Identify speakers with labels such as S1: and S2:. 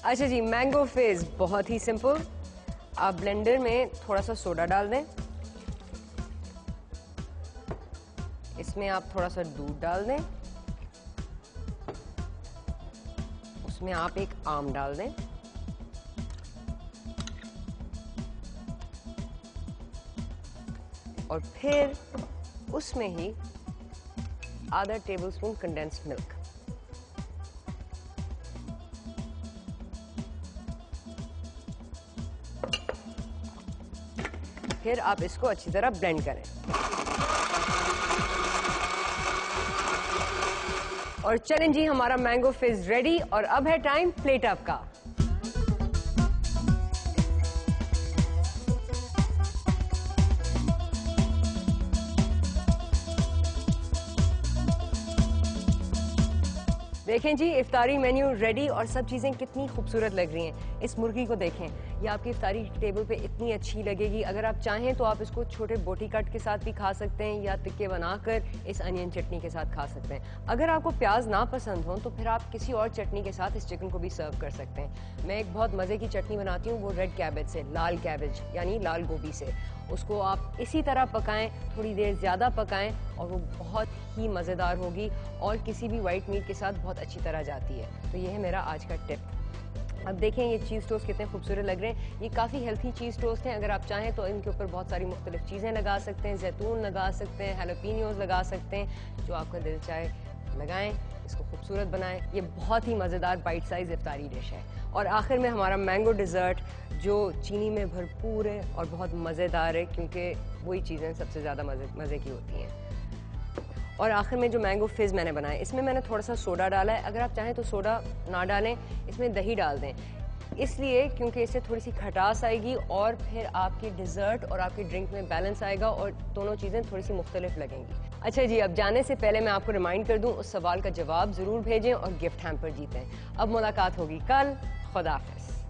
S1: अच्छा जी, मैंगो फिज बहुत ही सिंपल। आप ब्लेंडर में थोड़ा सा सोडा डाल दें, इसमें आप थोड़ा सा दूध डाल दें, उसमें आप एक आम डाल दें, और फिर उसमें ही आधा टेबलस्पून कंडेंस्ड मिल्क। फिर आप इसको अच्छी तरह ब्लेंड करें और चलें जी, हमारा मैंगो फिज रेडी। और अब है टाइम प्लेट अप का। देखें जी, इफ्तारी मेन्यू रेडी और सब चीज़ें कितनी खूबसूरत लग रही हैं। इस मुर्गी को देखें, ये आपकी इफ्तारी टेबल पे इतनी अच्छी लगेगी। अगर आप चाहें तो आप इसको छोटे बोटी कट के साथ भी खा सकते हैं या टिक्के बनाकर इस अनियन चटनी के साथ खा सकते हैं। अगर आपको प्याज ना पसंद हो तो फिर आप किसी और चटनी के साथ इस चिकन को भी सर्व कर सकते हैं। मैं एक बहुत मज़े की चटनी बनाती हूँ, वो रेड कैबेज से, लाल कैबेज यानी लाल गोभी से। उसको आप इसी तरह पकाएं, थोड़ी देर ज़्यादा पकाएं और वो बहुत ही मज़ेदार होगी और किसी भी वाइट मीट के साथ बहुत अच्छी तरह जाती है। तो ये है मेरा आज का टिप। अब देखें ये चीज़ टोस्ट कितने खूबसूरत लग रहे हैं। ये काफ़ी हेल्थी चीज़ टोस्ट हैं। अगर आप चाहें तो इनके ऊपर बहुत सारी मुख्तलिफ चीज़ें लगा सकते हैं, जैतून लगा सकते हैं, हैलोपिनियोज लगा सकते हैं, जो आपका दिल चाहे लगाएं, इसको खूबसूरत बनाएं। ये बहुत ही मज़ेदार बाइट साइज इफ्तारी डिश है। और आखिर में हमारा मैंगो डिज़र्ट जो चीनी में भरपूर है और बहुत मज़ेदार है, क्योंकि वही चीज़ें सबसे ज़्यादा मज़े की होती हैं। और आखिर में जो मैंगो फिज़ मैंने बनाया, इसमें मैंने थोड़ा सा सोडा डाला है। अगर आप चाहें तो सोडा ना डालें, इसमें दही डाल दें, इसलिए क्योंकि इससे थोड़ी सी खटास आएगी और फिर आपकी डिज़र्ट और आपकी ड्रिंक में बैलेंस आएगा और दोनों चीज़ें थोड़ी सी मुख्तलिफ लगेंगी। अच्छा जी, अब जाने से पहले मैं आपको रिमाइंड कर दूं, उस सवाल का जवाब ज़रूर भेजें और गिफ्ट हैम्पर जीतें। अब मुलाकात होगी कल। खुदा हाफ़िज़।